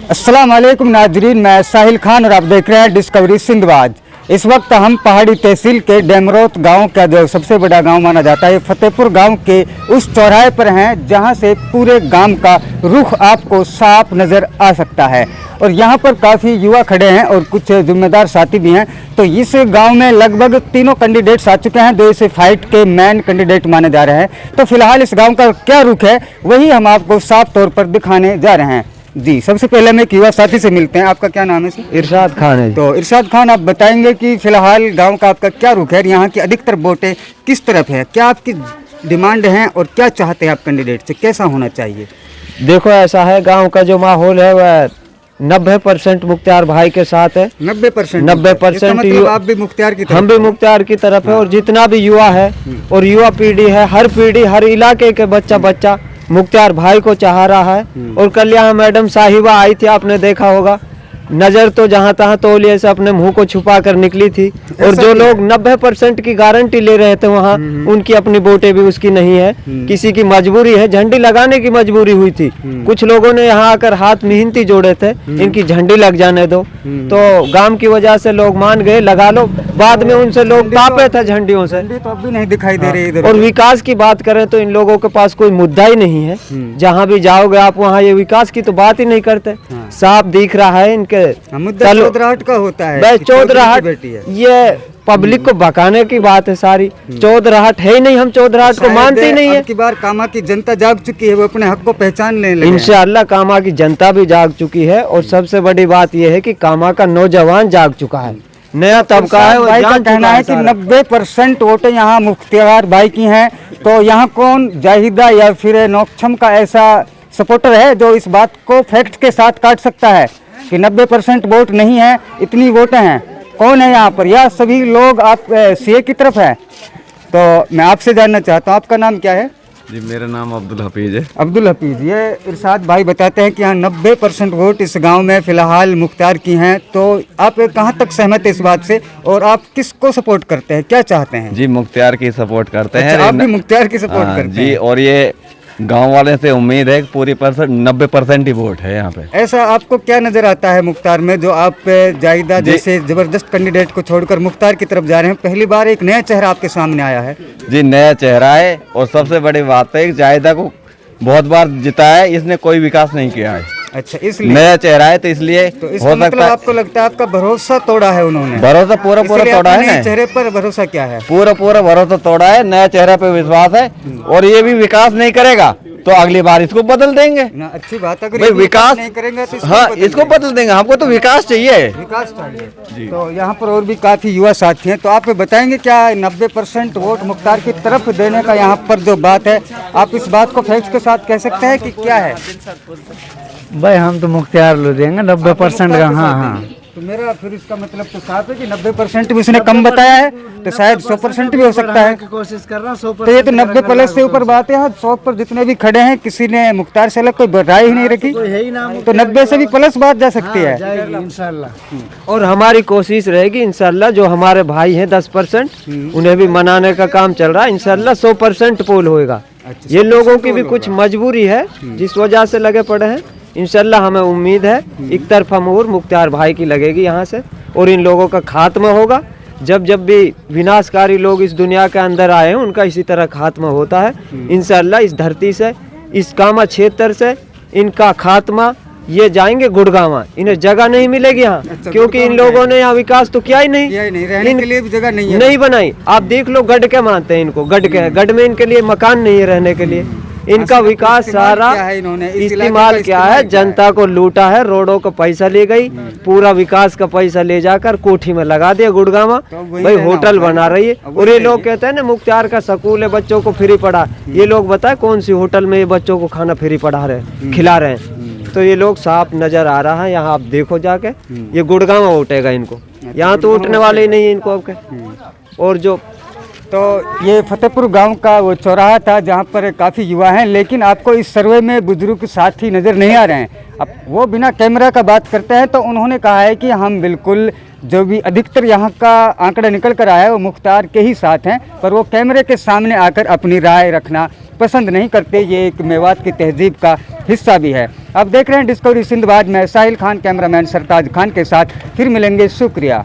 अस्सलाम वालेकुम नाजरीन, मैं साहिल खान और आप देख रहे हैं डिस्कवरी सिंधबाद। इस वक्त हम पहाड़ी तहसील के डेमरोत गांव का जो सबसे बड़ा गांव माना जाता है फतेहपुर गांव के उस चौराहे पर हैं जहां से पूरे गांव का रुख आपको साफ नज़र आ सकता है। और यहां पर काफ़ी युवा खड़े हैं और कुछ जिम्मेदार साथी भी हैं। तो इस गांव में लगभग तीनों कैंडिडेट्स आ चुके हैं जो इस फाइट के मेन कैंडिडेट माने जा रहे हैं। तो फिलहाल इस गाँव का क्या रुख है वही हम आपको साफ तौर पर दिखाने जा रहे हैं। जी, सबसे पहले हम एक युवा साथी से मिलते हैं। आपका क्या नाम है सर? इरशाद खान है। तो इरशाद खान, आप बताएंगे कि फिलहाल गांव का आपका क्या रुख है, यहाँ की अधिकतर वोटें किस तरफ है, क्या आपकी डिमांड है और क्या चाहते हैं आप कैंडिडेट से, कैसा होना चाहिए? देखो, ऐसा है, गांव का जो माहौल है वह 90% मुख्तार भाई के साथ है। 90%? 90% मतलब आप भी मुख्तार की तरफ? हम भी मुख्तार की तरफ है। और जितना भी युवा है और युवा पीढ़ी है, हर पीढ़ी, हर इलाके के बच्चा मुख्तार भाई को चाह रहा है। और कल यहाँ मैडम साहिबा आई थी, आपने देखा होगा, नजर तो जहाँ तहाँ तौलिए से अपने मुंह को छुपा कर निकली थी। और जो लोग 90% की गारंटी ले रहे थे वहाँ, उनकी अपनी वोटें भी उसकी नहीं है, किसी की मजबूरी है, झंडी लगाने की मजबूरी हुई थी। कुछ लोगों ने यहाँ आकर हाथ मिहिनती जोड़े थे, इनकी झंडी लग जाने दो। तो गांव की वजह से लोग मान गए, लगा लो। बाद में उनसे लोग कांपे थे झंडियों से। तो अब भी नहीं दिखाई दे रही इधर। और विकास की बात करें तो इन लोगों के पास कोई मुद्दा ही नहीं है। जहाँ भी जाओगे आप वहाँ ये विकास की तो बात ही नहीं करते। साफ दिख रहा है इनके मुद्दा चौधराहट का होता है। बस चौधराहट, ये पब्लिक को भगाने की बात है सारी। चौधराहट है ही नहीं, हम चौधराहट को मानते ही नहीं है। अब की बार कामा की जनता जाग चुकी है, वो अपने हक को पहचानने लगे। इंशाअल्लाह कामा की जनता भी जाग चुकी है। और सबसे बड़ी बात यह है कि कामा का नौजवान जाग चुका है, नया तबका है। भाई का कहना है कि 90% वोटें यहाँ मुख्तियार भाई की हैं। तो यहाँ कौन जाहिदा या फिर नौक्षम का ऐसा सपोर्टर है जो इस बात को फैक्ट के साथ काट सकता है कि 90% वोट नहीं है, इतनी वोटें हैं? कौन है यहाँ पर, या सभी लोग आप सीए की तरफ है? तो मैं आपसे जानना चाहता हूँ, आपका नाम क्या है? जी, मेरा नाम अब्दुल हफीज है। अब्दुल हफीज, ये इरशाद भाई बताते हैं कि यहाँ 90% वोट इस गांव में फिलहाल मुख्तार की हैं। तो आप कहाँ तक सहमत है इस बात से और आप किसको सपोर्ट करते हैं, क्या चाहते हैं? जी, मुख्तियार की सपोर्ट करते हैं। आप भी मुख्तार की सपोर्ट करते जी, हैं? और ये गांव वाले से उम्मीद है कि पूरी 90% ही वोट है यहाँ पे। ऐसा आपको क्या नजर आता है मुख्तार में जो आप जाहिदा जैसे जबरदस्त कैंडिडेट को छोड़कर मुख्तार की तरफ जा रहे हैं? पहली बार एक नया चेहरा आपके सामने आया है। जी, नया चेहरा है। और सबसे बड़ी बात है कि जाहिदा को बहुत बार जिताया है, इसने कोई विकास नहीं किया है। अच्छा, इसलिए नया चेहरा है, तो इसलिए तो हो सकता है। आपको लगता है आपका भरोसा तोड़ा है उन्होंने? भरोसा पूरा तोड़ा है ना। चेहरे पर भरोसा क्या है? पूरा भरोसा तोड़ा है, नया चेहरे पे विश्वास है। और ये भी विकास नहीं करेगा तो अगली बार इसको बदल देंगे ना। अच्छी बात है, भाई, विकास नहीं करेंगे तो हाँ, इसको बदल देंगे। हमको तो विकास चाहिए, विकास चाहिए। तो यहाँ पर और भी काफी युवा साथी हैं, तो आप बताएंगे क्या 90% वोट मुख्तार की तरफ देने का यहाँ पर जो बात है, आप इस बात को फैक्ट के साथ कह सकते हैं कि क्या है? भाई हम तो मुख्तियार लो देंगे 90% का। हाँ, तो मेरा फिर इसका मतलब तो साफ है कि 90% भी उसने कम बताया है, तो शायद 100% भी हो सकता है। कोशिश कर रहा 100%। तो ये तो 90 प्लस से ऊपर बात है। 100 पर जितने भी खड़े हैं किसी ने मुख्तार से अलग कोई राय ही नहीं रखी, तो 90 से भी प्लस बात जा सकती है इंशाल्लाह। और हमारी कोशिश रहेगी इंशाल्लाह, जो हमारे भाई हैं 10%, उन्हें भी मनाने का काम चल रहा है। इंशाल्लाह 100% पोल होएगा। ये लोगों की भी कुछ मजबूरी है जिस वजह से लगे पड़े हैं। इंशाल्लाह हमें उम्मीद है एक तरफा मोहर मुख्तार भाई की लगेगी यहाँ से, और इन लोगों का खात्मा होगा। जब भी विनाशकारी लोग इस दुनिया के अंदर आए हैं, उनका इसी तरह खात्मा होता है। इंशाल्लाह इस धरती से, इस कामा क्षेत्र से इनका खात्मा, ये जाएंगे गुड़गांव, इन्हें जगह नहीं मिलेगी यहाँ। अच्छा, क्योंकि इन लोगों ने यहाँ विकास तो किया ही नहीं, रहने के लिए भी जगह नहीं बनाई। आप देख लो, गढ़ के मानते हैं इनको, गढ़ में इनके लिए मकान नहीं है रहने के लिए। इनका विकास सारा इस्तेमाल क्या है, जनता को लूटा है, रोडों का पैसा ले गई, पूरा विकास का पैसा ले जाकर कोठी में लगा दिया गुड़गांव। भाई होटल बना रही है। और ये लोग कहते हैं ना मुख्तियार का स्कूल है, बच्चों को फ्री पढ़ा। ये लोग बताए कौन सी होटल में ये बच्चों को खाना फ्री पढ़ा रहे, खिला रहे हैं? तो ये लोग साफ नजर आ रहा है। यहाँ आप देखो जाके, ये गुड़गांव उठेगा इनको, यहाँ तो उठने वाले ही नहीं है इनको आपके। और जो तो ये फतेहपुर गांव का वो चौराहा था जहां पर काफ़ी युवा हैं, लेकिन आपको इस सर्वे में बुजुर्ग साथी नज़र नहीं आ रहे हैं। अब वो बिना कैमरा का बात करते हैं, तो उन्होंने कहा है कि हम बिल्कुल जो भी अधिकतर यहाँ का आंकड़ा निकल कर आया है वो मुख्तार के ही साथ हैं, पर वो कैमरे के सामने आकर अपनी राय रखना पसंद नहीं करते। ये एक मेवात की तहजीब का हिस्सा भी है। अब देख रहे हैं डिस्कवरी सिंधबाद में साहिल खान, कैमरामैन सरताज खान के साथ। फिर मिलेंगे, शुक्रिया।